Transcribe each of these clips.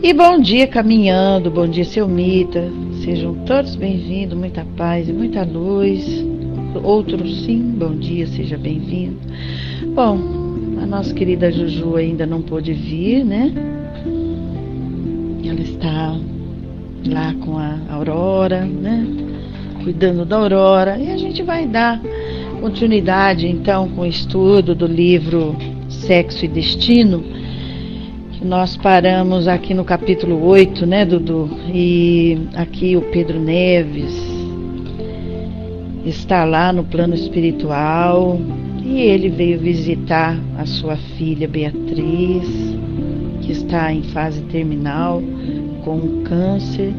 E bom dia caminhando, bom dia seu Mita, sejam todos bem-vindos, muita paz e muita luz. Outros sim, bom dia, seja bem-vindo. Bom, a nossa querida Juju ainda não pôde vir, né? Ela está lá com a Aurora, né? Cuidando da Aurora, e a gente vai dar continuidade então com o estudo do livro Sexo e Destino. Nós paramos aqui no capítulo 8, né, Dudu? E aqui o Pedro Neves está lá no plano espiritual e ele veio visitar a sua filha Beatriz, que está em fase terminal com câncer.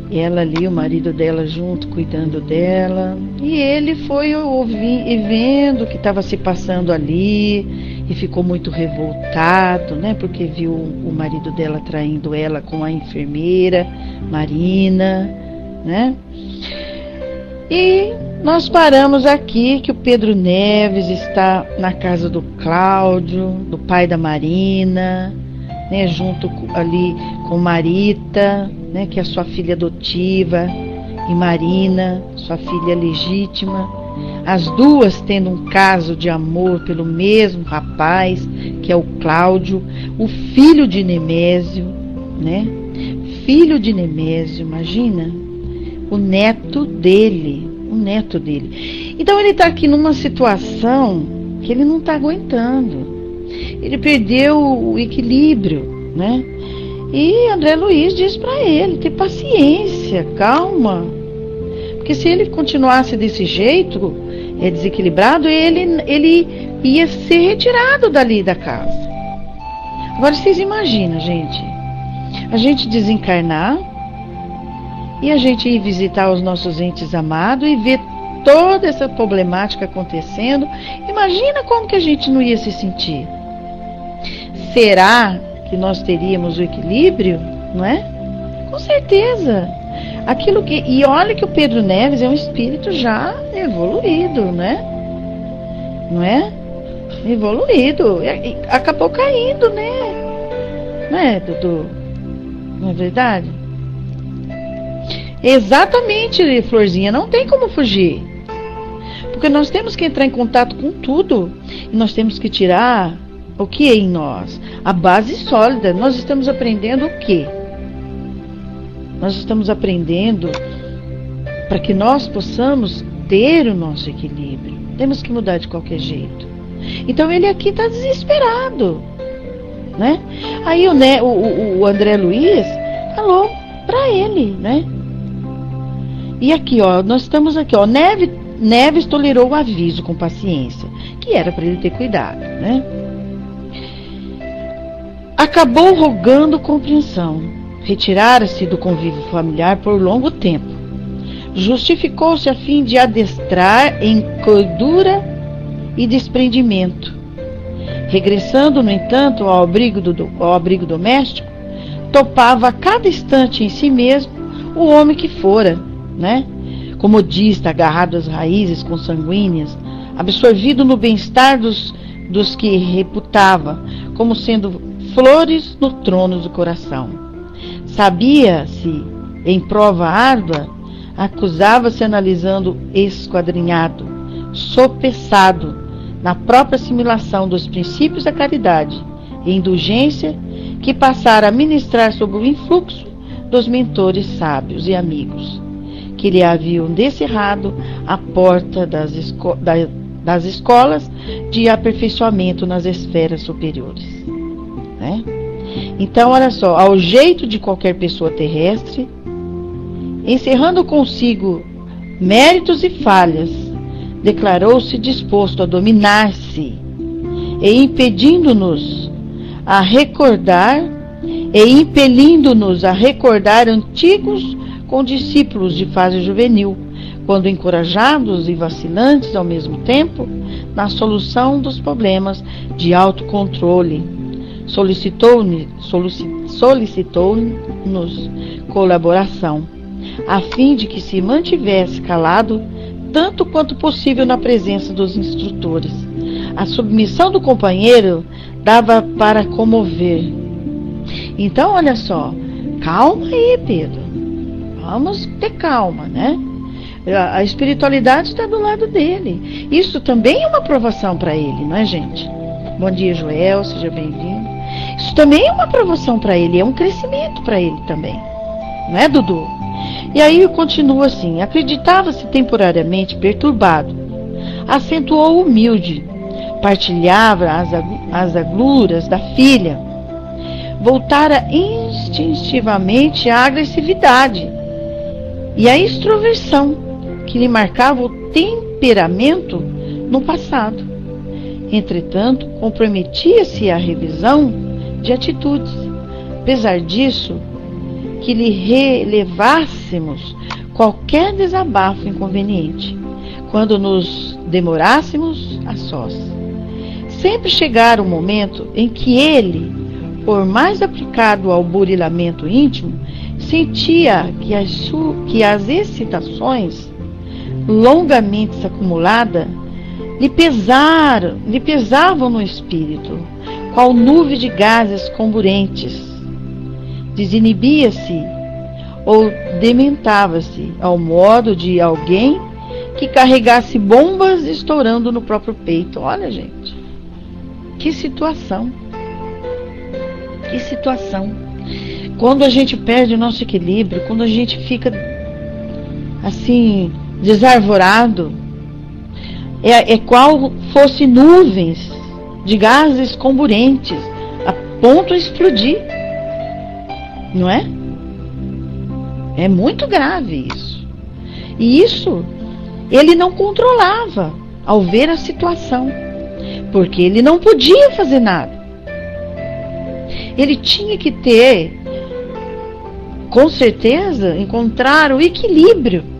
Ela ali, o marido dela junto, cuidando dela. E ele foi ouvir e vendo o que estava se passando ali e ficou muito revoltado, né? Porque viu o marido dela traindo ela com a enfermeira Marina, né? E nós paramos aqui que o Pedro Neves está na casa do Cláudio, do pai da Marina, né? Junto ali com Marita, né, que é a sua filha adotiva, e Marina, sua filha legítima, as duas tendo um caso de amor pelo mesmo rapaz, que é o Cláudio, o filho de Nemésio, né? Filho de Nemésio, imagina, o neto dele. Então ele está aqui numa situação que ele não está aguentando. Ele perdeu o equilíbrio, né? E André Luiz diz para ele ter paciência, calma, porque se ele continuasse desse jeito, desequilibrado, ele ia ser retirado dali da casa. Agora vocês imaginam, gente, a gente desencarnar e a gente ir visitar os nossos entes amados e ver toda essa problemática acontecendo. Imagina como que a gente não ia se sentir. Será que nós teríamos o equilíbrio, não é? Com certeza. E olha que o Pedro Neves é um espírito já evoluído, né? Não é? Evoluído. E acabou caindo, né? Não é, Dudu? Não é verdade? Exatamente, Florzinha, não tem como fugir. Porque nós temos que entrar em contato com tudo. E nós temos que tirar o que é em nós? A base sólida. Nós estamos aprendendo o quê? Nós estamos aprendendo para que nós possamos ter o nosso equilíbrio. Temos que mudar de qualquer jeito. Então ele aqui está desesperado, né? Aí o André Luiz falou para ele, né? E aqui, ó, nós estamos aqui, ó, Neves tolerou o aviso com paciência, que era para ele ter cuidado, né? Acabou rogando compreensão, retirara-se do convívio familiar por longo tempo. Justificou-se a fim de adestrar em cordura e desprendimento. Regressando, no entanto, ao abrigo doméstico, topava a cada instante em si mesmo o homem que fora, né? Comodista, agarrado às raízes consanguíneas, absorvido no bem-estar dos que reputava como sendo flores no trono do coração. Sabia-se em prova árdua, acusava-se analisando esquadrinhado, sopesado na própria assimilação dos princípios da caridade e indulgência que passara a ministrar sob o influxo dos mentores sábios e amigos, que lhe haviam descerrado a porta das escolas de aperfeiçoamento nas esferas superiores. Né? Então, olha só, ao jeito de qualquer pessoa terrestre, encerrando consigo méritos e falhas, declarou-se disposto a dominar-se e impelindo-nos a recordar antigos condiscípulos de fase juvenil, quando encorajados e vacilantes ao mesmo tempo na solução dos problemas de autocontrole. Solicitou-nos colaboração, a fim de que se mantivesse calado tanto quanto possível na presença dos instrutores. A submissão do companheiro dava para comover, Então, olha só, calma aí, Pedro. Vamos ter calma, né? A espiritualidade está do lado dele. Isso também é uma aprovação para ele, não é, gente? Bom dia, Joel, seja bem-vindo. Isso também é uma aprovação para ele, é um crescimento para ele também. Não é, Dudu? E aí continua assim: acreditava-se temporariamente perturbado, acentuou humilde, partilhava as agruras da filha, voltara instintivamente à agressividade e à extroversão que lhe marcava o temperamento no passado. Entretanto, comprometia-se a revisão de atitudes. Apesar disso, que lhe relevássemos qualquer desabafo inconveniente, quando nos demorássemos a sós. Sempre chegara o momento em que ele, por mais aplicado ao burilamento íntimo, sentia que as excitações longamente acumuladas lhe pesavam no espírito, qual nuvem de gases comburentes. Desinibia-se ou dementava-se ao modo de alguém que carregasse bombas estourando no próprio peito. Olha, gente, que situação. Que situação. Quando a gente perde o nosso equilíbrio, quando a gente fica assim, desarvorado, é qual fosse nuvens de gases comburentes a ponto de explodir. Não é? É muito grave isso. E isso ele não controlava ao ver a situação, porque ele não podia fazer nada. Ele tinha que ter, com certeza, encontrar o equilíbrio.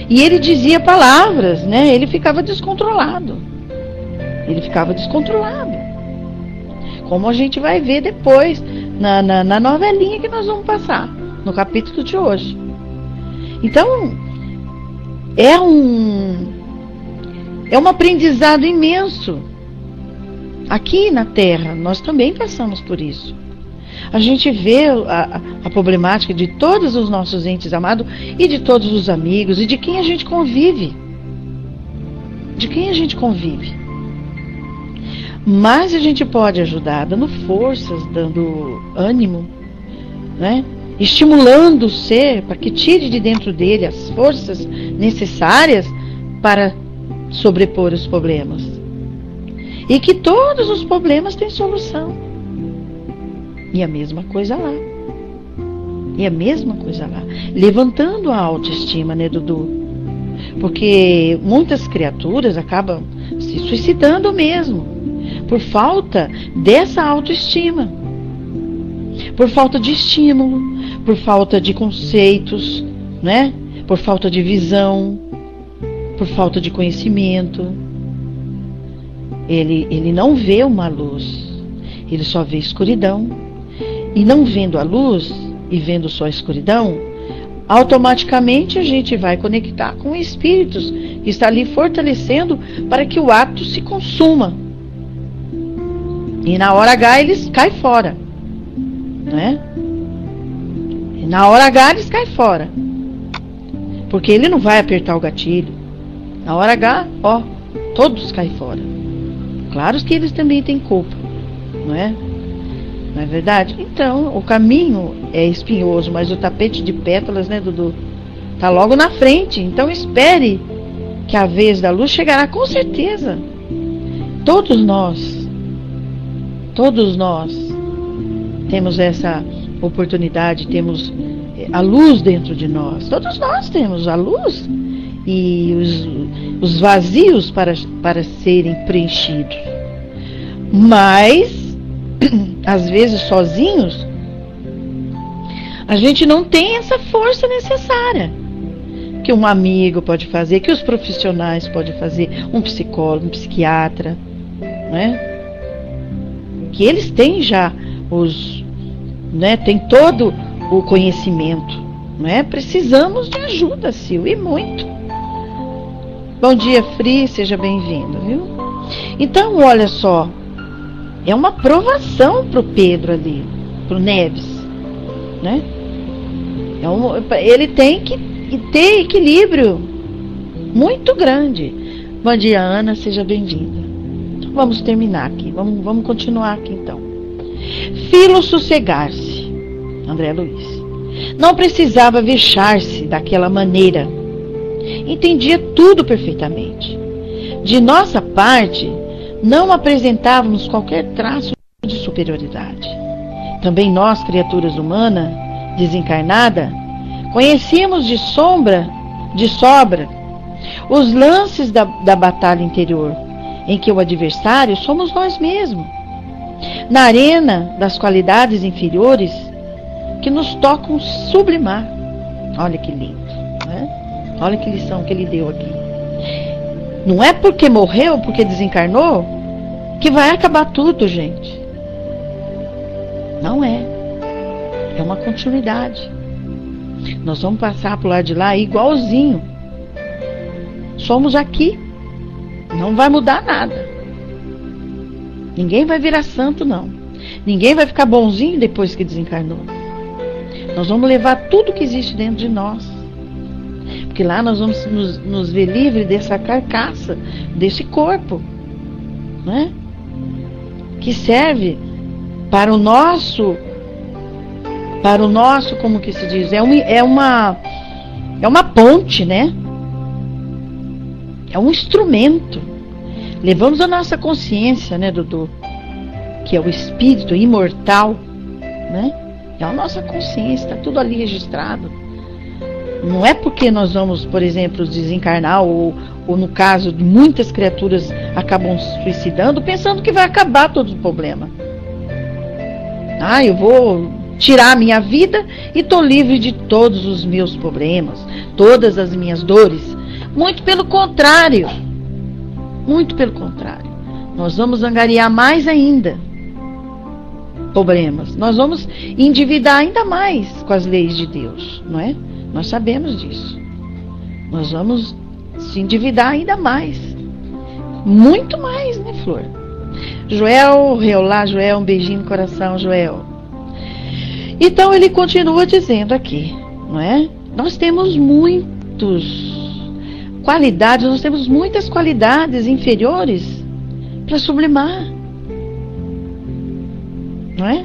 E ele dizia palavras, né? Ele ficava descontrolado. Ele ficava descontrolado. Como a gente vai ver depois na novelinha que nós vamos passar, no capítulo de hoje. Então, é um aprendizado imenso. Aqui na Terra, nós também passamos por isso. A gente vê a problemática de todos os nossos entes amados e de todos os amigos e de quem a gente convive. De quem a gente convive. Mas a gente pode ajudar dando forças, dando ânimo, né? Estimulando o ser para que tire de dentro dele as forças necessárias para sobrepor os problemas. E que todos os problemas têm solução. E a mesma coisa lá. E a mesma coisa lá. Levantando a autoestima, né, Dudu? Porque muitas criaturas acabam se suicidando mesmo. Por falta dessa autoestima. Por falta de estímulo. Por falta de conceitos, né? Por falta de visão. Por falta de conhecimento. Ele não vê uma luz. Ele só vê escuridão. E não vendo a luz e vendo só a escuridão, automaticamente a gente vai conectar com espíritos que está ali fortalecendo para que o ato se consuma. E na hora H eles caem fora, né? E na hora H eles caem fora, porque ele não vai apertar o gatilho. Na hora H, ó, todos caem fora. Claro que eles também têm culpa, não é? Não é verdade? Então, o caminho é espinhoso, mas o tapete de pétalas, né, Dudu? Tá logo na frente. Então espere que a vez da luz chegará com certeza. Todos nós temos essa oportunidade, temos a luz dentro de nós. Todos nós temos a luz e os vazios para serem preenchidos. Mas às vezes sozinhos, a gente não tem essa força necessária que um amigo pode fazer, que os profissionais podem fazer, um psicólogo, um psiquiatra, né? Que eles têm já né? Tem todo o conhecimento, né? Precisamos de ajuda, Sil, e muito. Bom dia, Fri, seja bem-vindo, viu? Então, olha só. É uma provação para o Pedro ali. pro Neves, né? Ele tem que ter equilíbrio muito grande. Bom dia, Ana, seja bem-vinda. Então, vamos terminar aqui, vamos continuar aqui então. Filo sossegar-se, André Luiz. Não precisava vexar-se daquela maneira. Entendia tudo perfeitamente. De nossa parte, não apresentávamos qualquer traço de superioridade. Também nós, criaturas humanas, desencarnada, conhecíamos de sobra os lances da batalha interior, em que o adversário somos nós mesmos. Na arena das qualidades inferiores que nos tocam sublimar. Olha que lindo, né? Olha que lição que ele deu aqui. Não é porque morreu, porque desencarnou, que vai acabar tudo, gente. Não é. É uma continuidade. Nós vamos passar pro lado de lá igualzinho. Somos aqui. Não vai mudar nada. Ninguém vai virar santo, não. Ninguém vai ficar bonzinho depois que desencarnou. Nós vamos levar tudo que existe dentro de nós. Porque lá nós vamos nos ver livre dessa carcaça, desse corpo, né? Que serve para o nosso, como que se diz? É uma ponte, né? É um instrumento. Levamos a nossa consciência, né, Dudu? Que é o espírito imortal, né? É a nossa consciência, está tudo ali registrado. Não é porque nós vamos, por exemplo, desencarnar, ou no caso de muitas criaturas acabam se suicidando, pensando que vai acabar todo o problema. Eu vou tirar a minha vida e estou livre de todos os meus problemas, todas as minhas dores. Muito pelo contrário. Muito pelo contrário. Nós vamos angariar mais ainda problemas. Nós vamos endividar ainda mais com as leis de Deus, não é? Nós sabemos disso. Nós vamos se endividar ainda mais. Muito mais, né, Flor? Joel, olá, Joel, um beijinho no coração, Joel. Então ele continua dizendo aqui, não é? Nós temos muitas qualidades inferiores para sublimar. Não é?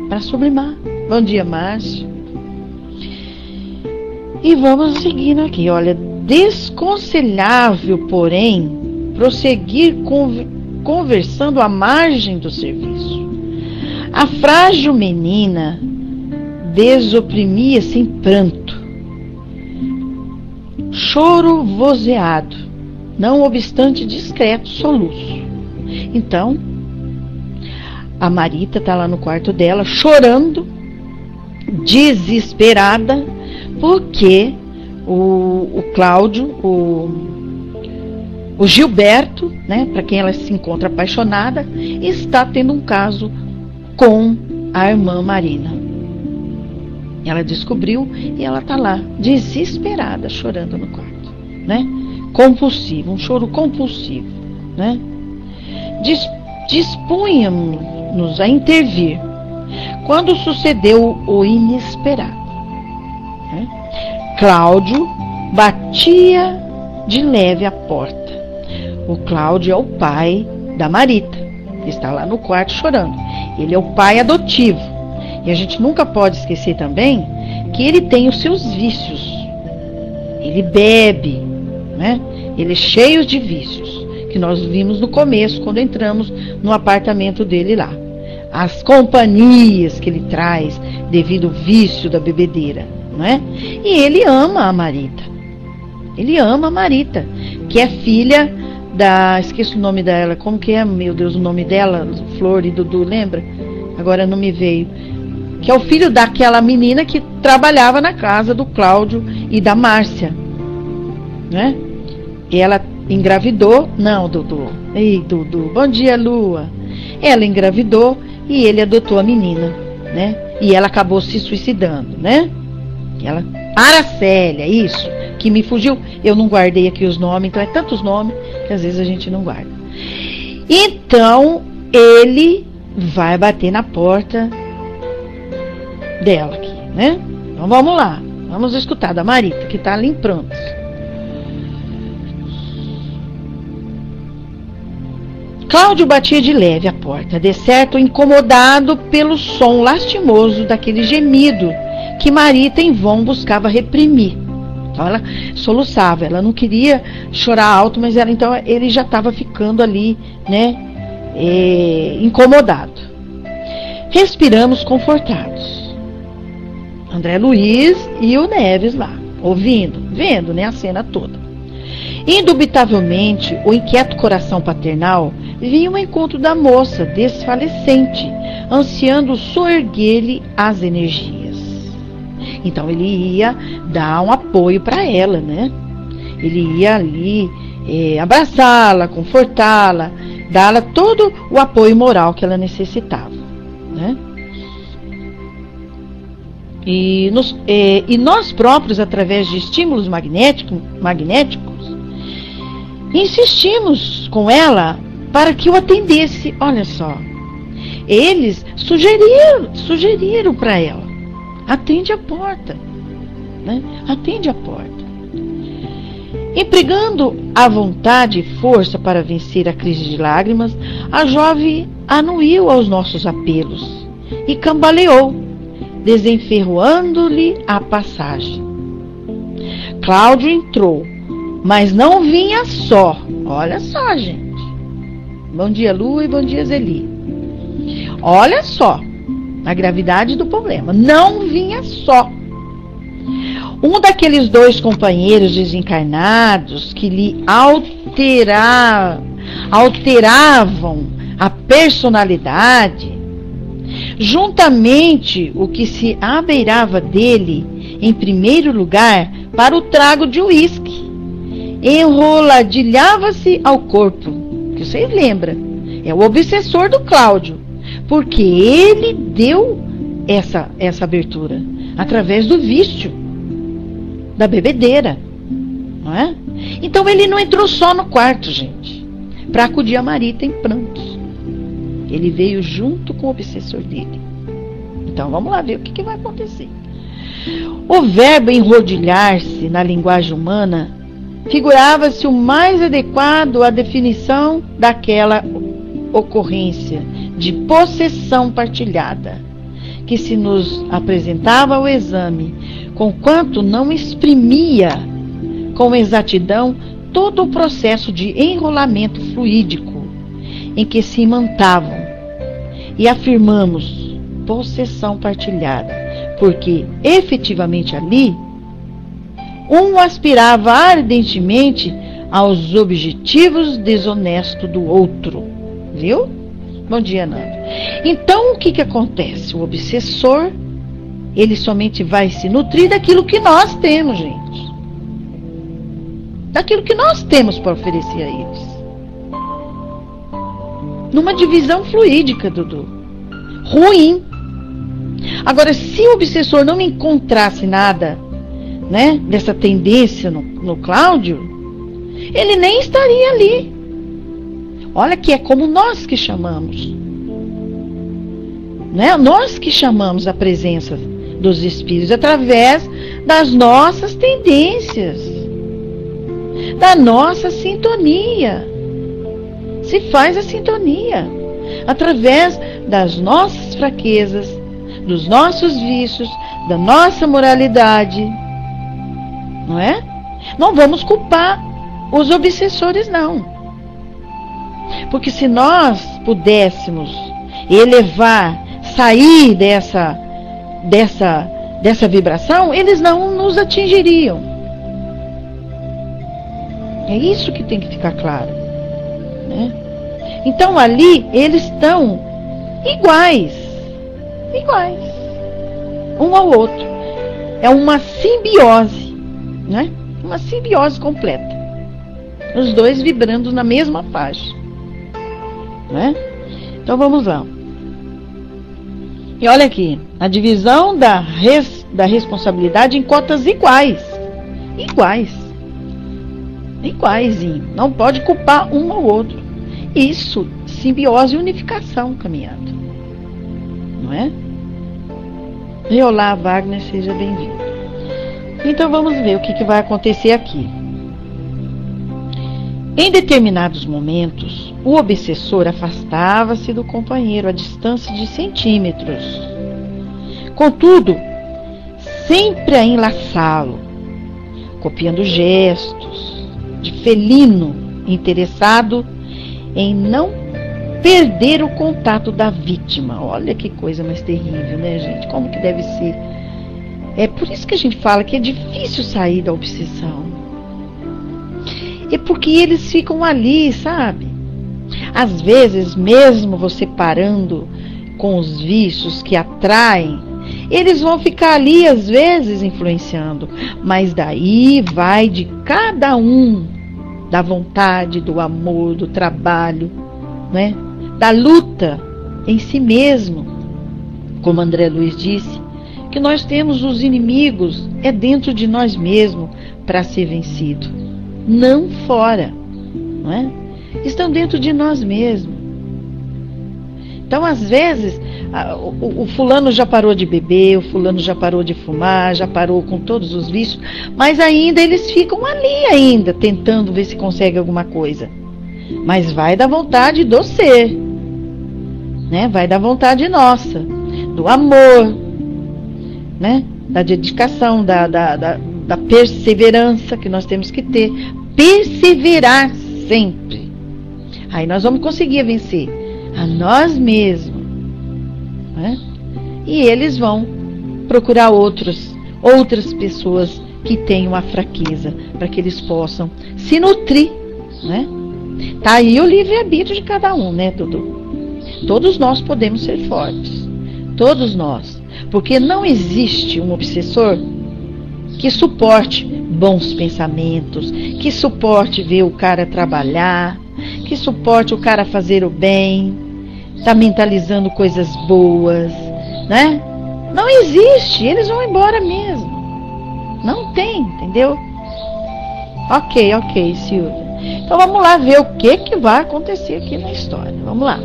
Para sublimar. Bom dia, Márcio. E vamos seguindo aqui, olha, desconselhável, porém, prosseguir conversando à margem do serviço. A frágil menina desoprimia-se em pranto, choro vozeado, não obstante discreto soluço. Então, a Marita está lá no quarto dela, chorando, desesperada, porque o Cláudio, o Gilberto, né, para quem ela se encontra apaixonada, está tendo um caso com a irmã Marina. Ela descobriu e ela está lá, desesperada, chorando no quarto, né? Compulsivo, um choro compulsivo, né? Dispunhamos-nos a intervir quando sucedeu o inesperado, né? Cláudio batia de leve a porta. O Cláudio é o pai da Marita, que está lá no quarto chorando. Ele é o pai adotivo. E a gente nunca pode esquecer também que ele tem os seus vícios. Ele bebe, né? Ele é cheio de vícios, que nós vimos no começo, quando entramos no apartamento dele lá. As companhias que ele traz devido ao vício da bebedeira, não é? E ele ama a Marita. Ele ama a Marita, que é filha da... Esqueço o nome dela. Como que é, meu Deus, o nome dela? Flor e Dudu, lembra? Agora não me veio. Que é o filho daquela menina que trabalhava na casa do Cláudio e da Márcia, né? E ela engravidou. Não, Dudu. Ei, Dudu. Bom dia, Lua. Ela engravidou e ele adotou a menina, né? E ela acabou se suicidando, né? Ela... Aracélia, isso. Que me fugiu. Eu não guardei aqui os nomes, então é tantos nomes que às vezes a gente não guarda. Então, ele vai bater na porta dela aqui, né? Então vamos lá, vamos escutar da Marita, que está ali em prantos. Cláudio batia de leve a porta, de certo incomodado pelo som lastimoso daquele gemido que Marita em vão buscava reprimir. Então ela soluçava, ela não queria chorar alto, mas ele já estava ficando ali, né, incomodado. Respiramos confortados. André Luiz e o Neves lá, ouvindo, vendo, né, a cena toda. Indubitavelmente, o inquieto coração paternal vinha ao encontro da moça desfalecente, ansiando soerguer-lhe as energias. Então ele ia dar um apoio para ela, né? Ele ia ali abraçá-la, confortá-la, dar-lhe todo o apoio moral que ela necessitava, né? E nós próprios, através de estímulos magnéticos, insistimos com ela para que o atendesse. Olha só, eles sugeriram para ela: atende a porta, né? Atende a porta. Empregando a vontade e força para vencer a crise de lágrimas, a jovem anuiu aos nossos apelos e cambaleou, desenferruando-lhe a passagem. Cláudio entrou, mas não vinha só. Olha só, gente. Bom dia, Lu, e bom dia, Zeli. Olha só a gravidade do problema. Não vinha só. Um daqueles dois companheiros desencarnados que lhe alteravam a personalidade, juntamente o que se abeirava dele, em primeiro lugar, para o trago de uísque, enroladilhava-se ao corpo, que vocês lembram, é o obsessor do Cláudio, porque ele deu essa abertura através do vício, da bebedeira, não é? Então ele não entrou só no quarto, gente, para acudir a Marita em prantos. Ele veio junto com o obsessor dele. Então vamos lá ver o que vai acontecer. O verbo enrodilhar-se na linguagem humana figurava-se o mais adequado à definição daquela ocorrência de possessão partilhada, que se nos apresentava ao exame, conquanto não exprimia com exatidão todo o processo de enrolamento fluídico em que se imantavam, e afirmamos possessão partilhada, porque efetivamente ali um aspirava ardentemente aos objetivos desonestos do outro. Viu? Bom dia, Nando. Então, o que acontece? O obsessor, ele somente vai se nutrir daquilo que nós temos, gente. Daquilo que nós temos para oferecer a eles. Numa divisão fluídica, Dudu. Ruim. Agora, se o obsessor não encontrasse nada, né, dessa tendência no Cláudio, ele nem estaria ali. Olha que é como nós que chamamos, né? Nós que chamamos a presença dos espíritos através das nossas tendências, da nossa sintonia. Se faz a sintonia através das nossas fraquezas, dos nossos vícios, da nossa moralidade, não é? Não vamos culpar os obsessores, não. Porque se nós pudéssemos elevar, sair dessa vibração, eles não nos atingiriam. É isso que tem que ficar claro, né? Então ali eles estão iguais, um ao outro. É uma simbiose, né? Uma simbiose completa. Os dois vibrando na mesma faixa, né? Então vamos lá. E olha aqui, a divisão da responsabilidade em cotas iguais. Iguaizinho. Não pode culpar um ao outro. Isso, simbiose e unificação caminhando. Não é? Olá, Wagner, seja bem-vindo. Então vamos ver o que vai acontecer aqui. Em determinados momentos, o obsessor afastava-se do companheiro a distância de centímetros. Contudo, sempre a enlaçá-lo, copiando gestos de felino interessado em não perder o contato da vítima. Olha que coisa mais terrível, né, gente? Como que deve ser? É por isso que a gente fala que é difícil sair da obsessão. É porque eles ficam ali, sabe? Às vezes, mesmo você parando com os vícios que atraem, eles vão ficar ali, às vezes, influenciando. Mas daí vai de cada um, da vontade, do amor, do trabalho, né? Da luta em si mesmo. Como André Luiz disse, que nós temos os inimigos, é dentro de nós mesmos para ser vencido. Não fora, não é? Estão dentro de nós mesmos. Então, às vezes, o fulano já parou de beber, o fulano já parou de fumar, já parou com todos os vícios, mas ainda eles ficam ali ainda, tentando ver se consegue alguma coisa. Mas vai da vontade do ser, né? Vai da vontade nossa, do amor, né? Da dedicação, da perseverança que nós temos que ter. Perseverar sempre. Aí nós vamos conseguir vencer a nós mesmos, né? E eles vão procurar outras pessoas que tenham a fraqueza, para que eles possam se nutrir, né? Tá aí o livre-arbítrio de cada um, né, Dudu? Todos nós podemos ser fortes, todos nós, porque não existe um obsessor que suporte bons pensamentos, que suporte ver o cara trabalhar, que suporte o cara fazer o bem, tá mentalizando coisas boas, né? Não existe, eles vão embora mesmo. Não tem, entendeu? Ok, Silvia. Então vamos lá ver o que vai acontecer aqui na história. Vamos lá.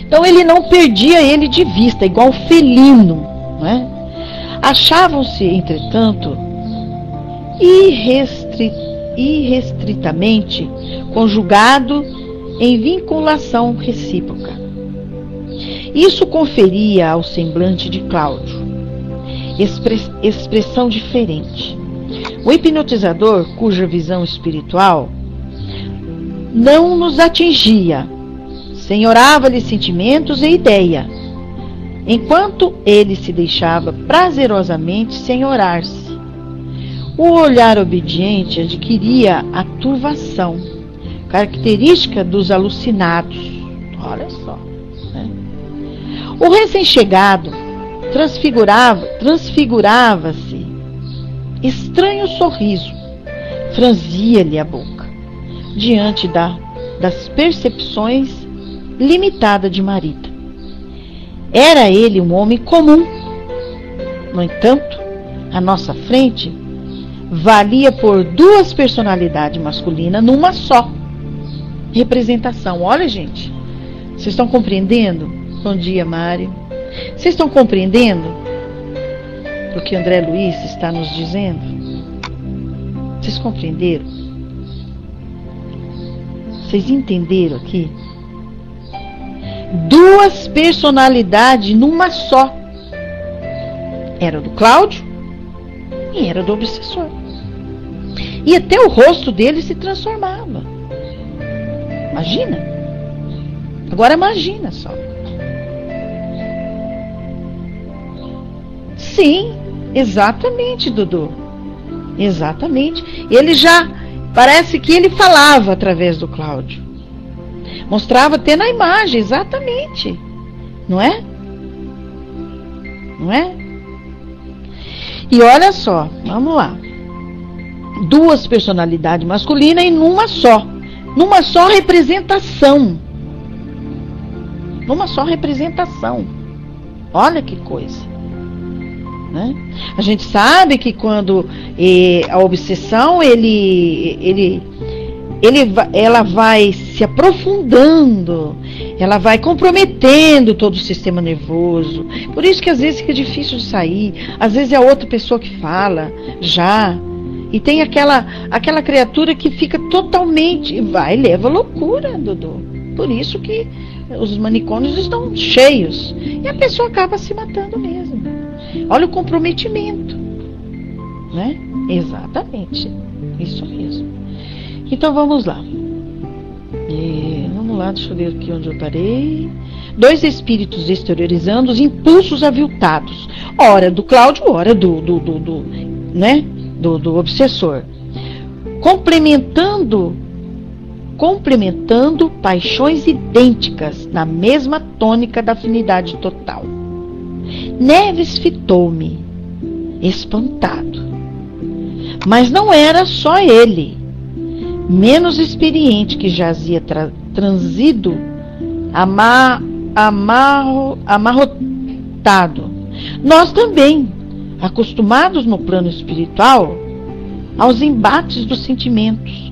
Então ele não perdia ele de vista, igual felino, né? Achavam-se, entretanto, irrestritamente conjugado em vinculação recíproca. Isso conferia ao semblante de Cláudio expressão diferente. O hipnotizador, cuja visão espiritual não nos atingia, senhorava-lhe sentimentos e ideia, enquanto ele se deixava prazerosamente senhorar-se. O olhar obediente adquiria a turvação, característica dos alucinados. Olha só, né? O recém-chegado transfigurava-se. Estranho sorriso franzia-lhe a boca, diante das percepções limitadas de Marita. Era ele um homem comum. No entanto, à nossa frente, valia por duas personalidades masculinas numa só representação. Olha, gente, vocês estão compreendendo? Bom dia, Mário. Vocês estão compreendendo o que André Luiz está nos dizendo? Vocês compreenderam? Vocês entenderam aqui? Duas personalidades numa só. Era do Cláudio e era do obsessor. E até o rosto dele se transformava. Imagina. Agora imagina só. Sim, exatamente, Dudu. Exatamente. Ele já, parece que ele falava através do Cláudio. Mostrava até na imagem, exatamente. Não é? Não é? E olha só, vamos lá. Duas personalidades masculinas e numa só representação. Numa só representação. Olha que coisa. Né? A gente sabe que quando a obsessão ela vai se aprofundando, ela vai comprometendo todo o sistema nervoso. Por isso que às vezes fica difícil de sair. Às vezes é outra pessoa que fala já. E tem aquela criatura que fica totalmente... leva loucura, Dudu. Por isso que os manicômios estão cheios. E a pessoa acaba se matando mesmo. Olha o comprometimento. Né? Exatamente. Isso mesmo. Então vamos lá. Vamos lá, deixa eu ver aqui onde eu parei. 2 espíritos exteriorizando os impulsos aviltados. Ora do Cláudio, ora do obsessor. Complementando paixões idênticas na mesma tônica da afinidade total. Neves fitou-me, espantado. Mas não era só ele, menos experiente, que jazia transido, amarrotado. Nós também, acostumados no plano espiritual aos embates dos sentimentos,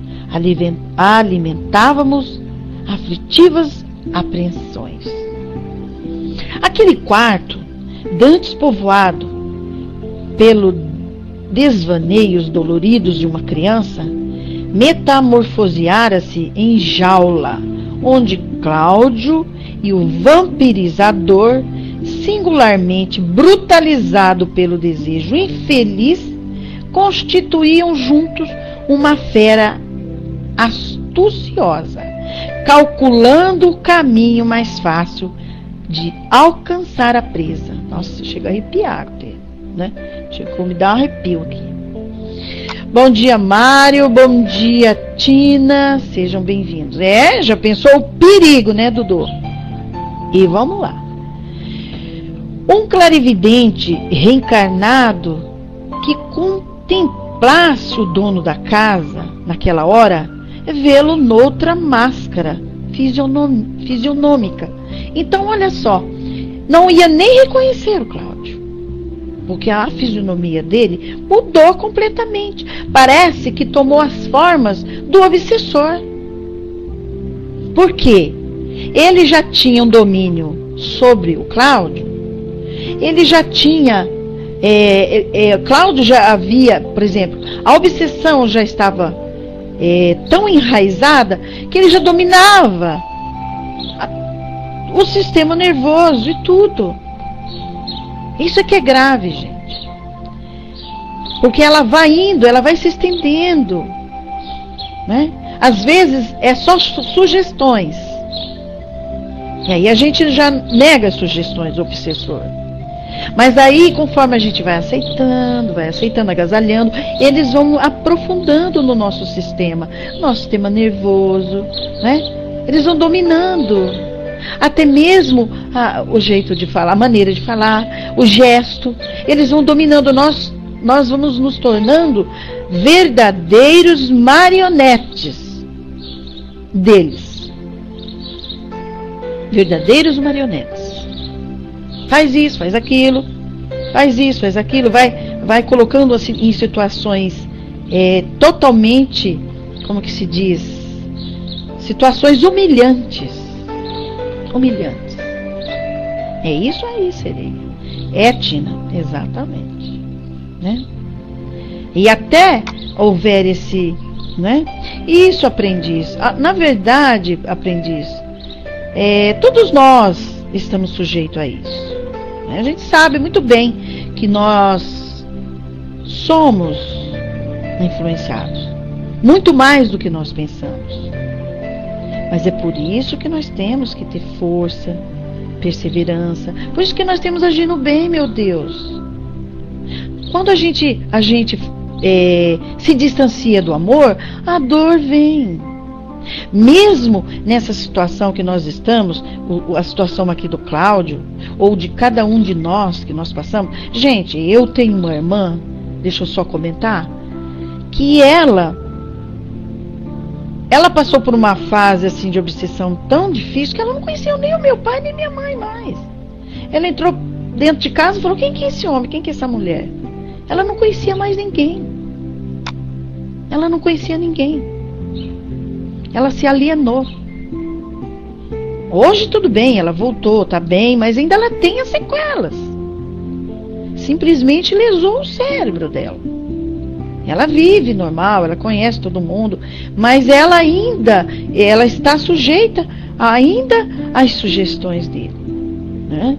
alimentávamos aflitivas apreensões. Aquele quarto, dantes povoado pelo desvaneios doloridos de uma criança, metamorfoseara-se em jaula, onde Cláudio e o vampirizador, singularmente brutalizado pelo desejo infeliz, constituíam juntos uma fera astuciosa, calculando o caminho mais fácil de alcançar a presa. Nossa, chega a arrepiar, né? Chegou a me dar um arrepio aqui. Bom dia, Mário. Bom dia, Tina. Sejam bem-vindos. Já pensou o perigo, né, Dudu? E vamos lá. Um clarividente reencarnado que contemplasse o dono da casa naquela hora, vê-lo noutra máscara fisionômica. Então, olha só, não ia nem reconhecer o Cláudio, porque a fisionomia dele mudou completamente. Parece que tomou as formas do obsessor. Por quê? Ele já tinha um domínio sobre o Cláudio. Ele já tinha... Cláudio já havia, por exemplo, a obsessão já estava tão enraizada que ele já dominava o sistema nervoso e tudo. Isso é que é grave, gente. Porque ela vai indo, ela vai se estendendo, né? Às vezes é só sugestões. E aí a gente já nega as sugestões do obsessor. Mas aí, conforme a gente vai aceitando, agasalhando, eles vão aprofundando no nosso sistema nervoso, né? Eles vão dominando. Até mesmo o jeito de falar, a maneira de falar, o gesto, eles vão dominando. Nós vamos nos tornando verdadeiros marionetes deles. Verdadeiros marionetes. Faz isso, faz aquilo, vai colocando assim, em situações totalmente, como que se diz, situações humilhantes. É isso aí, sereia. Tina, exatamente, né? E até houver esse, né? Isso, aprendiz. Na verdade, aprendiz, todos nós estamos sujeitos a isso. A gente sabe muito bem que nós somos influenciados, muito mais do que nós pensamos. Mas é por isso que nós temos que ter força, perseverança. Por isso que nós temos que agir no bem, meu Deus. Quando a gente se distancia do amor, a dor vem. Mesmo nessa situação que nós estamos, a situação aqui do Cláudio, ou de cada um de nós que nós passamos. Gente, eu tenho uma irmã, deixa eu só comentar, que ela passou por uma fase assim de obsessão tão difícil que ela não conhecia nem o meu pai nem minha mãe mais. Ela entrou dentro de casa e falou: quem que é esse homem? Quem que é essa mulher? Ela não conhecia mais ninguém. Ela não conhecia ninguém. Ela se alienou. Hoje tudo bem, ela voltou, tá bem, mas ainda ela tem as sequelas. Simplesmente lesou o cérebro dela. Ela vive normal, ela conhece todo mundo, mas ela está sujeita ainda às sugestões dele, né?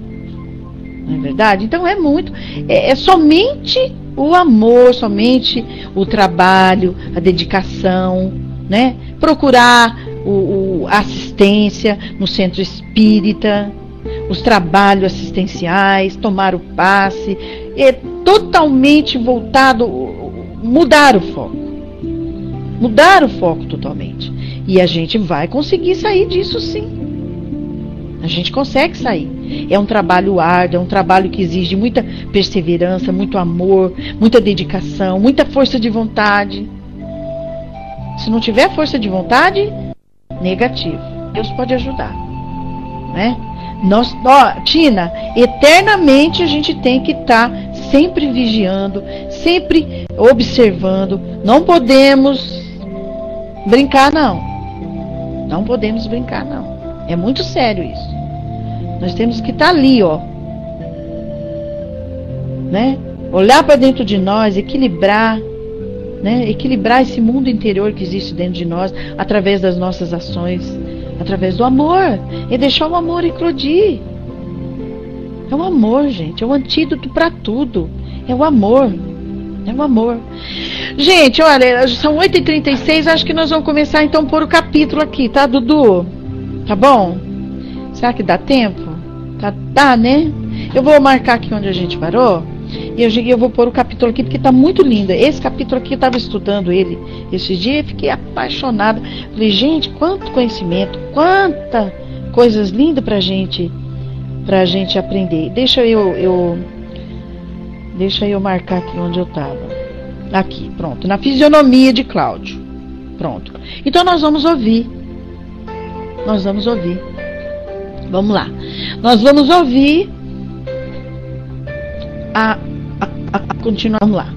Não é verdade? Então é somente o amor, somente o trabalho, a dedicação, né? Procurar a assistência no centro espírita, os trabalhos assistenciais, tomar o passe, é totalmente voltado, mudar o foco totalmente. E a gente vai conseguir sair disso, sim. A gente consegue sair. É um trabalho árduo, é um trabalho que exige muita perseverança, muito amor, muita dedicação, muita força de vontade. Se não tiver força de vontade, negativo. Deus pode ajudar, né? Tina, eternamente a gente tem que estar sempre vigiando, sempre observando. Não podemos brincar, não. Não podemos brincar, não. É muito sério isso. Nós temos que estar ali, ó, né? Olhar para dentro de nós, equilibrar, né? Equilibrar esse mundo interior que existe dentro de nós através das nossas ações, através do amor, e deixar o amor eclodir. É o amor, gente, é o antídoto para tudo. É o amor. É o amor. Gente, olha, são 8h36, acho que nós vamos começar então por o capítulo aqui, tá, Dudu? Tá bom? Será que dá tempo? Dá, né? Eu vou marcar aqui onde a gente parou. E eu vou pôr o capítulo aqui, porque está muito lindo. Esse capítulo aqui, eu estava estudando ele esses dias e fiquei apaixonada. Falei, gente, quanto conhecimento, quanta coisas lindas pra gente aprender. Deixa eu marcar aqui onde eu estava. Aqui, pronto. Na fisionomia de Cláudio. Pronto. Então nós vamos ouvir. Vamos lá. Nós vamos ouvir continuamos lá.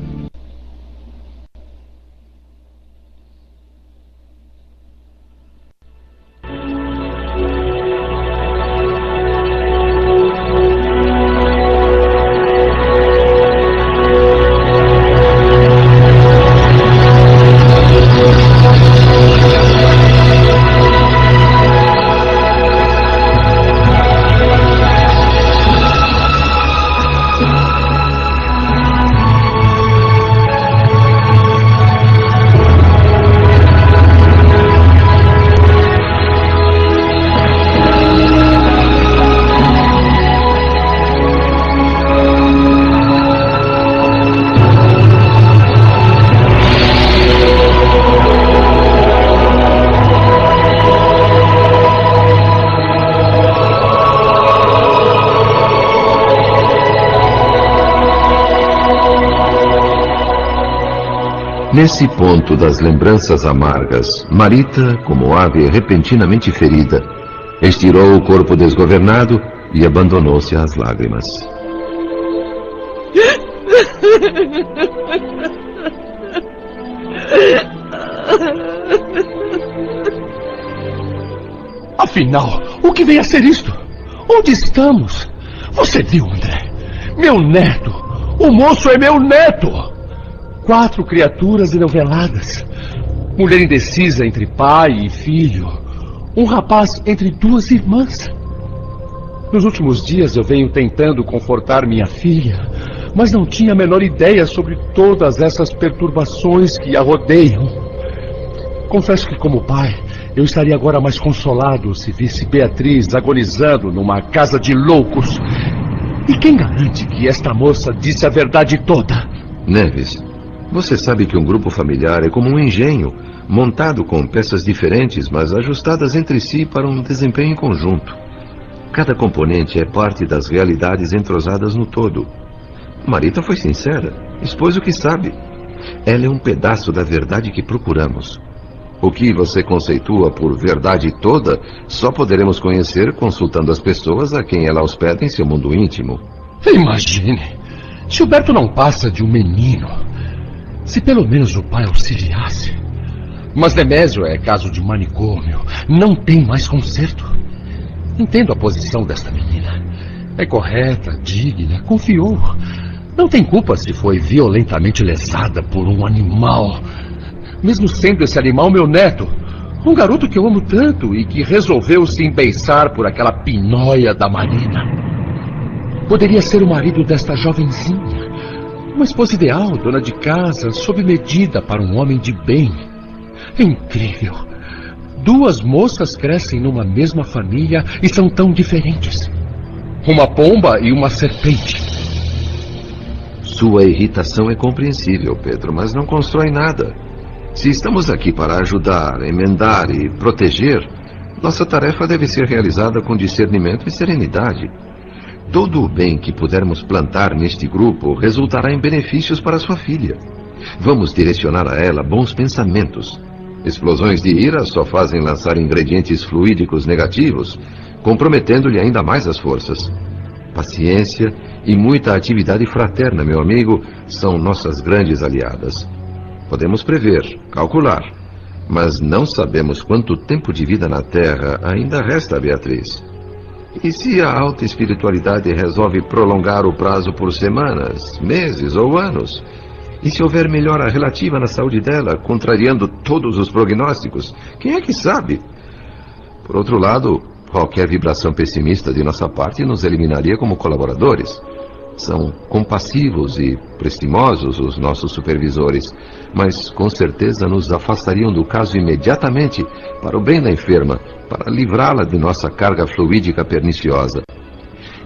Nesse ponto das lembranças amargas, Marita, como ave repentinamente ferida, estirou o corpo desgovernado e abandonou-se às lágrimas. Afinal, o que vem a ser isto? Onde estamos? Você viu, André? Meu neto! O moço é meu neto! 4 criaturas enoveladas. Mulher indecisa entre pai e filho. Um rapaz entre 2 irmãs. Nos últimos dias eu venho tentando confortar minha filha, mas não tinha a menor ideia sobre todas essas perturbações que a rodeiam. Confesso que, como pai, eu estaria agora mais consolado se visse Beatriz agonizando numa casa de loucos. E quem garante que esta moça disse a verdade toda? Neves, você sabe que um grupo familiar é como um engenho, montado com peças diferentes, mas ajustadas entre si para um desempenho conjunto. Cada componente é parte das realidades entrosadas no todo. Marita foi sincera, expôs o que sabe. Ela é um pedaço da verdade que procuramos. O que você conceitua por verdade toda, só poderemos conhecer consultando as pessoas a quem ela hospeda em seu mundo íntimo. Imagine, Gilberto não passa de um menino. Se pelo menos o pai auxiliasse. Mas Nemésio é caso de manicômio. Não tem mais conserto. Entendo a posição desta menina. É correta, digna, confiou. Não tem culpa se foi violentamente lesada por um animal. Mesmo sendo esse animal meu neto. Um garoto que eu amo tanto e que resolveu se embeiçar por aquela pinóia da Marina. Poderia ser o marido desta jovenzinha. Uma esposa ideal, dona de casa, sob medida para um homem de bem. É incrível. 2 moças crescem numa mesma família e são tão diferentes. Uma pomba e uma serpente. Sua irritação é compreensível, Pedro, mas não constrói nada. Se estamos aqui para ajudar, emendar e proteger, nossa tarefa deve ser realizada com discernimento e serenidade. Todo o bem que pudermos plantar neste grupo resultará em benefícios para sua filha. Vamos direcionar a ela bons pensamentos. Explosões de ira só fazem lançar ingredientes fluídicos negativos, comprometendo-lhe ainda mais as forças. Paciência e muita atividade fraterna, meu amigo, são nossas grandes aliadas. Podemos prever, calcular, mas não sabemos quanto tempo de vida na Terra ainda resta a Beatriz. E se a alta espiritualidade resolve prolongar o prazo por semanas, meses ou anos? E se houver melhora relativa na saúde dela, contrariando todos os prognósticos? Quem é que sabe? Por outro lado, qualquer vibração pessimista de nossa parte nos eliminaria como colaboradores. São compassivos e prestimosos os nossos supervisores, mas com certeza nos afastariam do caso imediatamente para o bem da enferma, para livrá-la de nossa carga fluídica perniciosa.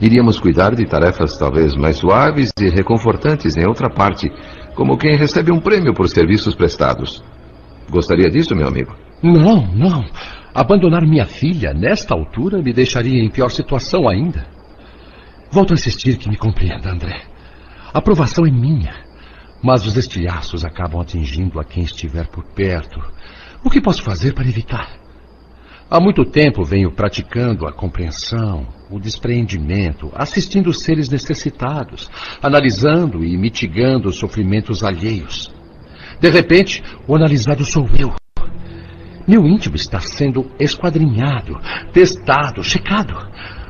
Iríamos cuidar de tarefas talvez mais suaves e reconfortantes em outra parte, como quem recebe um prêmio por serviços prestados. Gostaria disso, meu amigo? Não, não. Abandonar minha filha nesta altura me deixaria em pior situação ainda. Volto a insistir que me compreenda, André. A aprovação é minha, mas os estilhaços acabam atingindo a quem estiver por perto. O que posso fazer para evitar? Há muito tempo venho praticando a compreensão, o despreendimento, assistindo os seres necessitados, analisando e mitigando os sofrimentos alheios. De repente, o analisado sou eu. Meu íntimo está sendo esquadrinhado, testado, checado.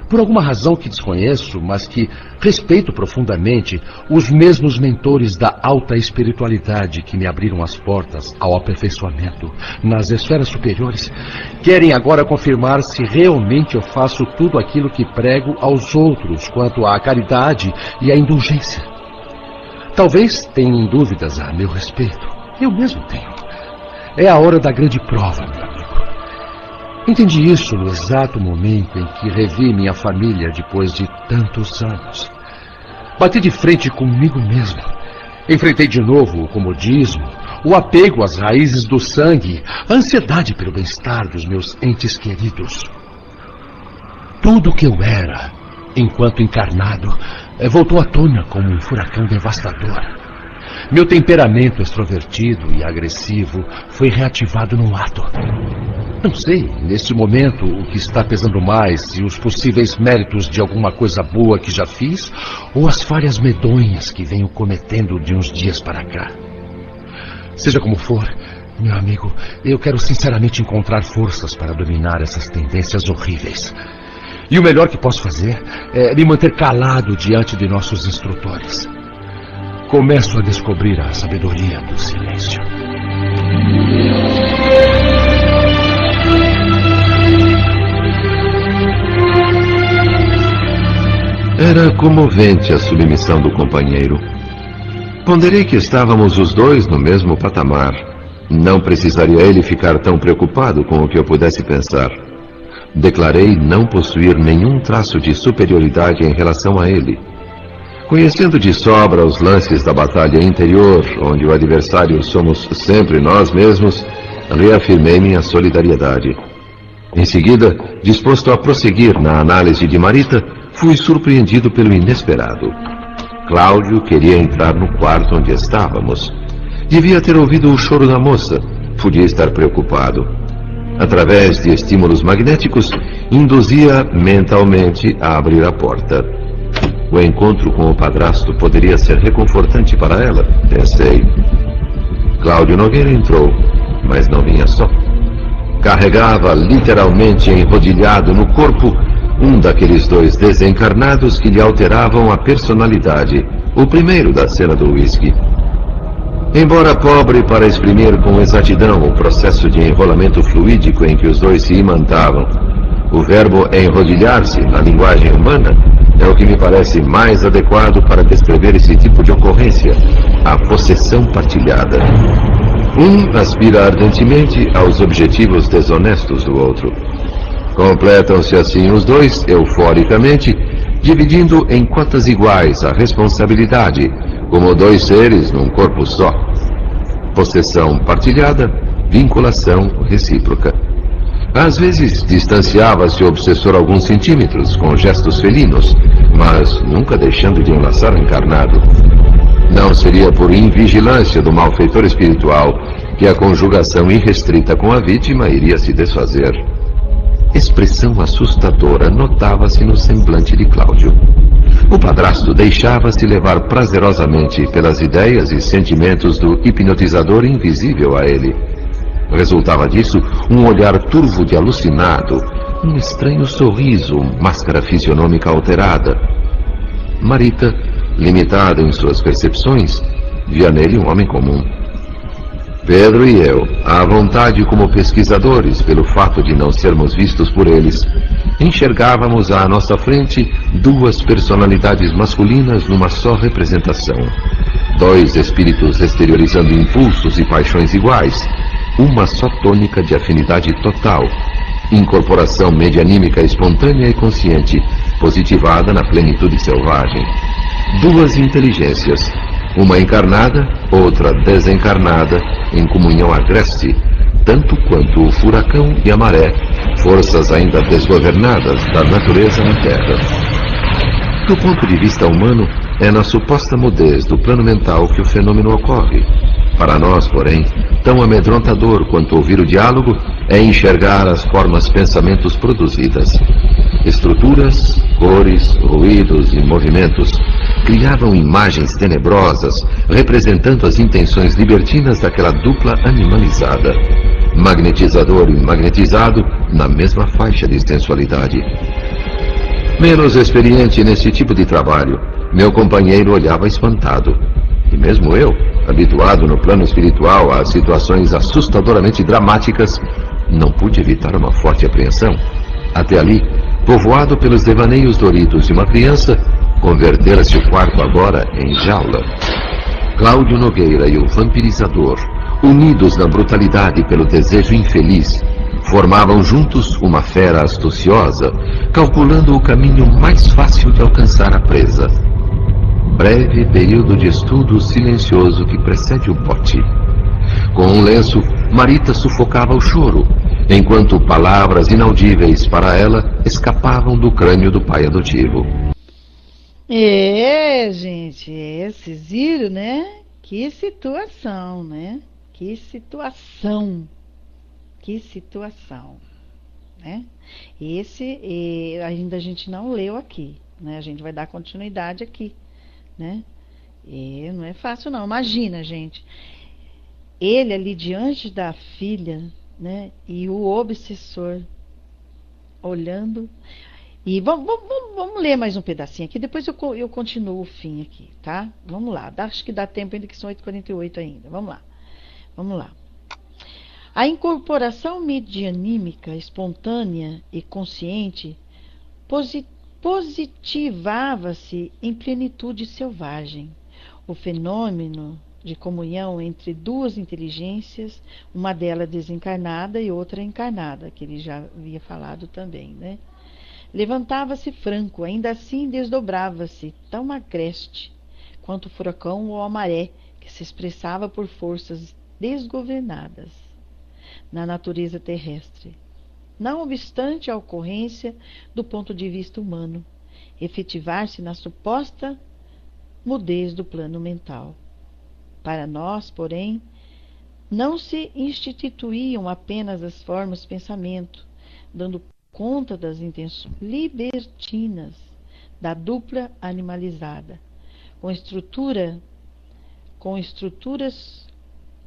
Por alguma razão que desconheço, mas que respeito profundamente, os mesmos mentores da alta espiritualidade que me abriram as portas ao aperfeiçoamento nas esferas superiores, querem agora confirmar se realmente eu faço tudo aquilo que prego aos outros quanto à caridade e à indulgência. Talvez tenham dúvidas a meu respeito. Eu mesmo tenho. É a hora da grande prova, meu amigo. Entendi isso no exato momento em que revi minha família depois de tantos anos. Bati de frente comigo mesmo. Enfrentei de novo o comodismo, o apego às raízes do sangue, a ansiedade pelo bem-estar dos meus entes queridos. Tudo o que eu era, enquanto encarnado, voltou à tona como um furacão devastador. Meu temperamento extrovertido e agressivo foi reativado num ato. Não sei, neste momento, o que está pesando mais, se os possíveis méritos de alguma coisa boa que já fiz, ou as falhas medonhas que venho cometendo de uns dias para cá. Seja como for, meu amigo, eu quero sinceramente encontrar forças para dominar essas tendências horríveis. E o melhor que posso fazer é me manter calado diante de nossos instrutores. Começo a descobrir a sabedoria do silêncio. Era comovente a submissão do companheiro. Ponderei que estávamos os dois no mesmo patamar. Não precisaria ele ficar tão preocupado com o que eu pudesse pensar. Declarei não possuir nenhum traço de superioridade em relação a ele. Conhecendo de sobra os lances da batalha interior, onde o adversário somos sempre nós mesmos, reafirmei minha solidariedade. Em seguida, disposto a prosseguir na análise de Marita, fui surpreendido pelo inesperado. Cláudio queria entrar no quarto onde estávamos. Devia ter ouvido o choro da moça. Podia estar preocupado. Através de estímulos magnéticos, induzia mentalmente a abrir a porta. O encontro com o padrasto poderia ser reconfortante para ela, pensei. Cláudio Nogueira entrou, mas não vinha só. Carregava literalmente enrodilhado no corpo um daqueles dois desencarnados que lhe alteravam a personalidade, o primeiro da cena do uísque. Embora pobre para exprimir com exatidão o processo de enrolamento fluídico em que os dois se imantavam, o verbo enrodilhar-se, na linguagem humana, é o que me parece mais adequado para descrever esse tipo de ocorrência, a possessão partilhada. Um aspira ardentemente aos objetivos desonestos do outro. Completam-se assim os dois, euforicamente, dividindo em cotas iguais a responsabilidade, como dois seres num corpo só. Possessão partilhada, vinculação recíproca. Às vezes distanciava-se o obsessor alguns centímetros, com gestos felinos, mas nunca deixando de enlaçar o encarnado. Não seria por invigilância do malfeitor espiritual que a conjugação irrestrita com a vítima iria se desfazer. Expressão assustadora notava-se no semblante de Cláudio. O padrasto deixava-se levar prazerosamente pelas ideias e sentimentos do hipnotizador invisível a ele. Resultava disso um olhar turvo de alucinado, um estranho sorriso, máscara fisionômica alterada. Marita, limitada em suas percepções, via nele um homem comum. Pedro e eu, à vontade como pesquisadores pelo fato de não sermos vistos por eles, enxergávamos à nossa frente duas personalidades masculinas numa só representação. Dois espíritos exteriorizando impulsos e paixões iguais, uma só tônica de afinidade total, incorporação medianímica espontânea e consciente, positivada na plenitude selvagem. Duas inteligências, uma encarnada, outra desencarnada, em comunhão agreste, tanto quanto o furacão e a maré, forças ainda desgovernadas da natureza na Terra. Do ponto de vista humano, é na suposta mudez do plano mental que o fenômeno ocorre. Para nós, porém, tão amedrontador quanto ouvir o diálogo é enxergar as formas pensamentos produzidas. Estruturas, cores, ruídos e movimentos criavam imagens tenebrosas, representando as intenções libertinas daquela dupla animalizada. Magnetizador e magnetizado na mesma faixa de sensualidade. Menos experiente nesse tipo de trabalho, meu companheiro olhava espantado. E mesmo eu, habituado no plano espiritual a situações assustadoramente dramáticas, não pude evitar uma forte apreensão. Até ali, povoado pelos devaneios doridos de uma criança, convertera-se o quarto agora em jaula. Cláudio Nogueira e o vampirizador, unidos na brutalidade pelo desejo infeliz, formavam juntos uma fera astuciosa, calculando o caminho mais fácil de alcançar a presa. Breve período de estudo silencioso que precede o bote. Com um lenço, Marita sufocava o choro, enquanto palavras inaudíveis para ela escapavam do crânio do pai adotivo. Gente, vocês viram, né? Que situação, né? Que situação, né? Ainda a gente não leu aqui, né? A gente vai dar continuidade aqui, né? E não é fácil não, imagina, gente, ele ali diante da filha, né? E o obsessor olhando. E vamos ler mais um pedacinho aqui, depois eu continuo o fim aqui, tá? Vamos lá, acho que dá tempo ainda, que são 8h48 ainda, vamos lá. A incorporação medianímica, espontânea e consciente positivava-se em plenitude selvagem. O fenômeno de comunhão entre duas inteligências, uma delas desencarnada e outra encarnada, que ele já havia falado também, né? Levantava-se franco, ainda assim desdobrava-se, tão agreste quanto o furacão ou a maré, que se expressava por forças desgovernadas na natureza terrestre. Não obstante a ocorrência do ponto de vista humano, efetivar-se na suposta mudez do plano mental. Para nós, porém, não se instituíam apenas as formas de pensamento, dando conta das intenções libertinas da dupla animalizada, com estruturas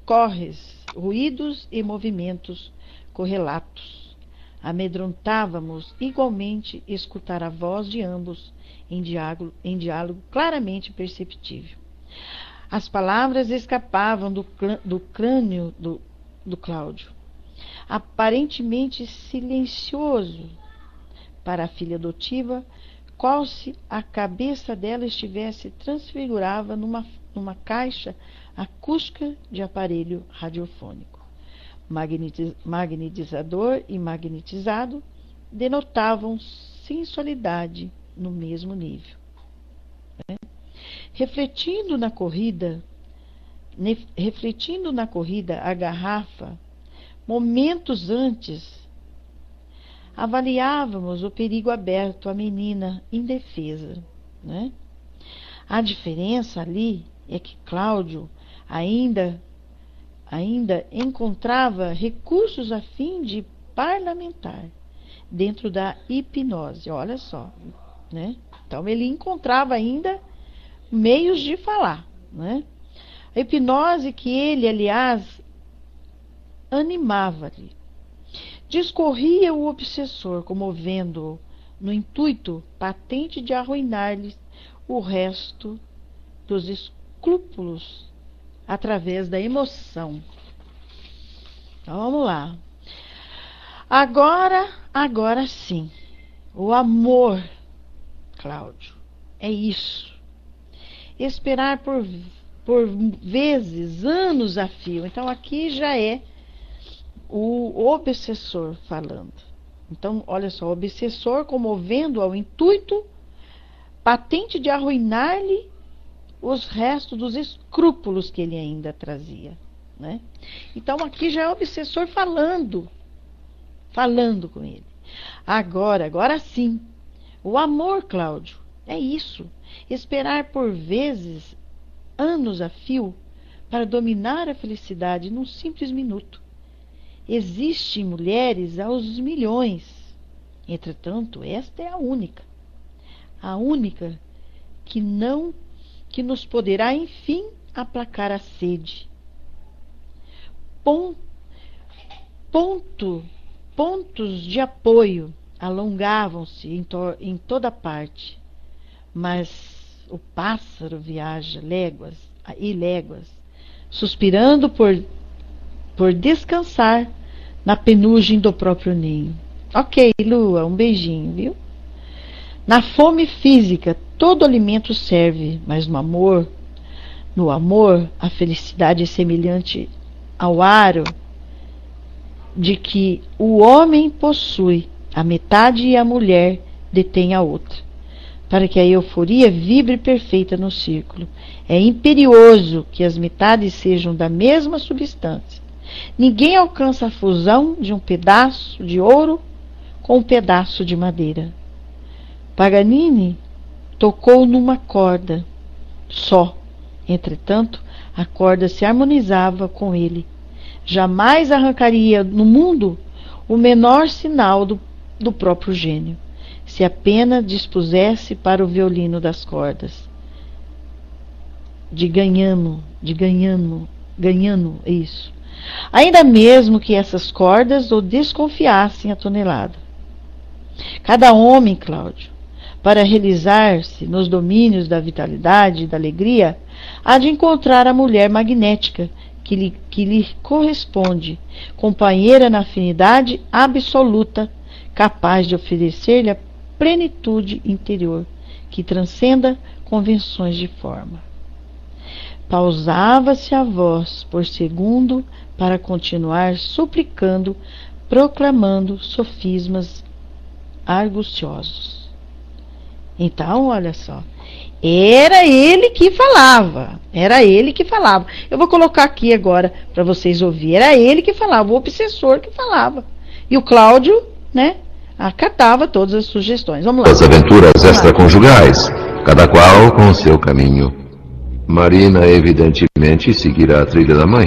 corres, ruídos e movimentos correlatos, Amedrontávamos igualmente escutar a voz de ambos em diálogo claramente perceptível. As palavras escapavam do crânio do Cláudio, aparentemente silencioso para a filha adotiva, qual se a cabeça dela estivesse transfigurada numa caixa acústica de aparelho radiofônico. Magnetizador e magnetizado denotavam sensualidade no mesmo nível. Refletindo na corrida a garrafa, momentos antes, avaliávamos o perigo aberto à menina indefesa, né? A diferença ali é que Cláudio ainda encontrava recursos a fim de parlamentar dentro da hipnose, olha só, né? Então ele encontrava ainda meios de falar, né? A hipnose que ele, aliás, animava-lhe. Discorria o obsessor, comovendo-o no intuito patente de arruinar-lhe o resto dos escrúpulos através da emoção. Então, vamos lá. Agora sim. O amor, Cláudio, é isso. Esperar por vezes, anos a fio. Então, aqui já é o obsessor falando. Então, olha só, o obsessor comovendo ao intuito patente de arruinar-lhe os restos dos escrúpulos que ele ainda trazia, né? Então, aqui já é o obsessor falando com ele. Agora sim, o amor, Cláudio, é isso. Esperar por vezes, anos a fio, para dominar a felicidade num simples minuto. Existem mulheres aos milhões. Entretanto, esta é a única que nos poderá, enfim, aplacar a sede. Pontos de apoio alongavam-se em toda parte, mas o pássaro viaja léguas e léguas, suspirando por descansar na penugem do próprio ninho. Ok, Lua, um beijinho, viu? Na fome física, todo alimento serve, mas no amor, a felicidade é semelhante ao aro de que o homem possui a metade e a mulher detém a outra. Para que a euforia vibre perfeita no círculo, é imperioso que as metades sejam da mesma substância. Ninguém alcança a fusão de um pedaço de ouro com um pedaço de madeira. Paganini tocou numa corda só. Entretanto, a corda se harmonizava com ele. Jamais arrancaria no mundo o menor sinal do próprio gênio, se apenas dispusesse para o violino das cordas. De ganhano, isso. Ainda mesmo que essas cordas o desconfiassem a tonelada. Cada homem, Cláudio, para realizar-se nos domínios da vitalidade e da alegria, há de encontrar a mulher magnética que lhe corresponde, companheira na afinidade absoluta, capaz de oferecer-lhe a plenitude interior, que transcenda convenções de forma. Pausava-se a voz por segundo para continuar suplicando, proclamando sofismas arguciosos. Então, olha só, era ele que falava. Eu vou colocar aqui agora para vocês ouvirem. Era ele que falava, o obsessor que falava. E o Cláudio, né, acatava todas as sugestões. Vamos lá. As aventuras extraconjugais, cada qual com o seu caminho. Marina, evidentemente, seguira a trilha da mãe.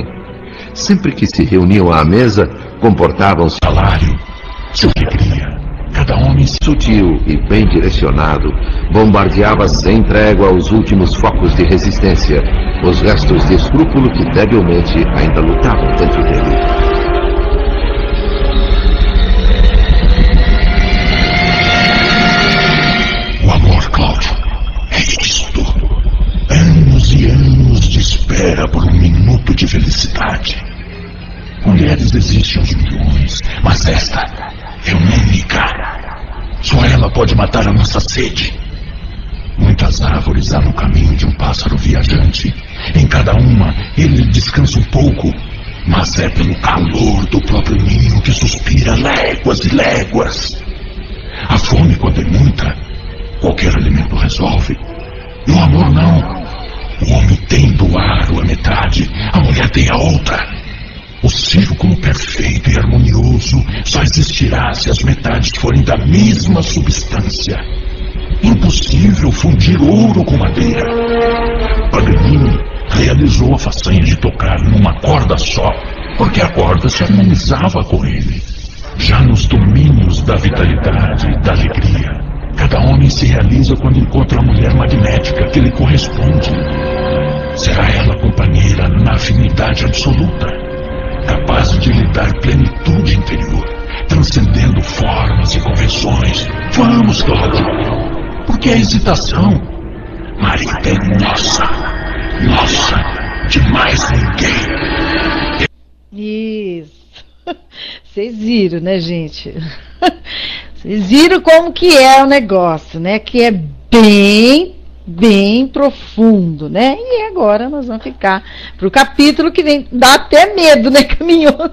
Sempre que se reuniam à mesa, comportavam-se salário, seu que cria. Cada homem sutil e bem direcionado, bombardeava sem trégua os últimos focos de resistência, os restos de escrúpulo que debilmente ainda lutavam dentro dele. vida por um minuto de felicidade. Mulheres existem aos milhões, mas esta é única. Só ela pode matar a nossa sede. Muitas árvores há no caminho de um pássaro viajante. Em cada uma ele descansa um pouco, mas é pelo calor do próprio ninho que suspira léguas e léguas. A fome, quando é muita, qualquer alimento resolve. E o amor não. O homem tem do aro a metade, a mulher tem a outra. O círculo perfeito e harmonioso só existirá se as metades forem da mesma substância. Impossível fundir ouro com madeira. Paganini realizou a façanha de tocar numa corda só, porque a corda se harmonizava com ele. Já nos domínios da vitalidade e da alegria, cada homem se realiza quando encontra a mulher magnética que lhe corresponde. Será ela companheira na afinidade absoluta, capaz de lhe dar plenitude interior, transcendendo formas e convenções. Vamos, Cláudio, porque a hesitação, Marita, é nossa, de mais ninguém. Isso. Vocês viram, né, gente? Vocês viram como que é o negócio, né? Que é bem profundo, né? E agora nós vamos ficar pro capítulo que vem. Dá até medo, né, caminhão?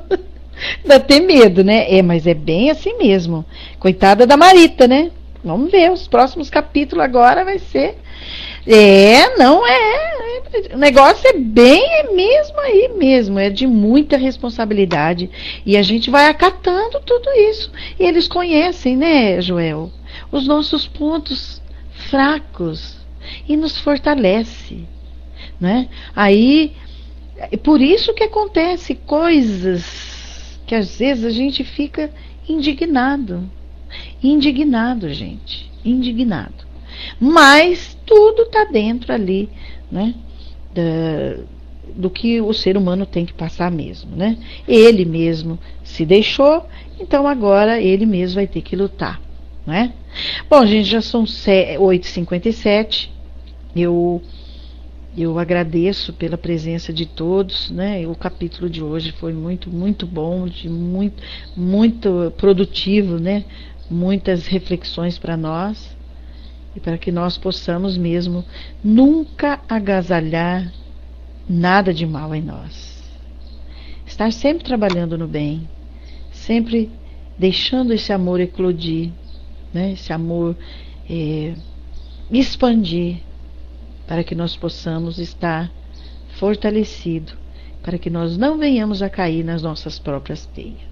Dá até medo, né? Mas é bem assim mesmo. Coitada da Marita, né? Vamos ver, os próximos capítulos agora vai ser... O negócio é mesmo aí mesmo, é de muita responsabilidade, e a gente vai acatando tudo isso, e eles conhecem, né, Joel, os nossos pontos fracos, e nos fortalece, né? Aí, por isso que acontece coisas que às vezes a gente fica indignado, gente, indignado. Mas tudo está dentro ali, né, do que o ser humano tem que passar mesmo, né? Ele mesmo se deixou, então agora ele mesmo vai ter que lutar, né? Bom, gente, já são 8h57. Eu agradeço pela presença de todos, né? O capítulo de hoje foi muito bom, muito produtivo, né? Muitas reflexões para nós. E para que nós possamos mesmo nunca agasalhar nada de mal em nós. Estar sempre trabalhando no bem, sempre deixando esse amor eclodir, né? Esse amor expandir, para que nós possamos estar fortalecidos, para que nós não venhamos a cair nas nossas próprias teias.